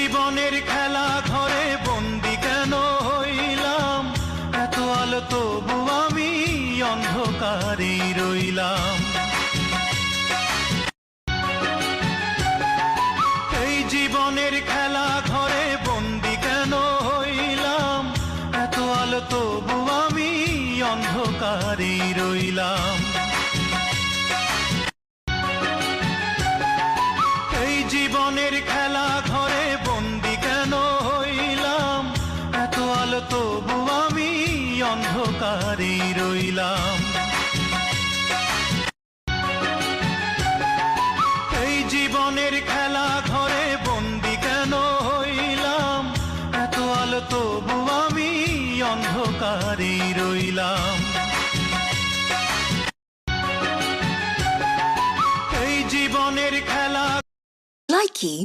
জীবনের খেলা ঘরে বন্দি কেন হইলাম, এত আলো তবু আমি অন্ধকারেই রইলাম। এই জীবনের খেলা ঘরে বন্দি কেন হইলাম, এত আলো তবু আমি অন্ধকারেই রইলাম। এই জীবনের খেলা ঘরে বন্দি কেন হইলাম, এত আলো তবু আমি অন্ধকারেই রইলাম। এই জীবনের খেলা ঘরে বন্দি কেন হইলাম, এত আলো তবু আমি অন্ধকারেই রইলাম। এই জীবনের খেলা Likey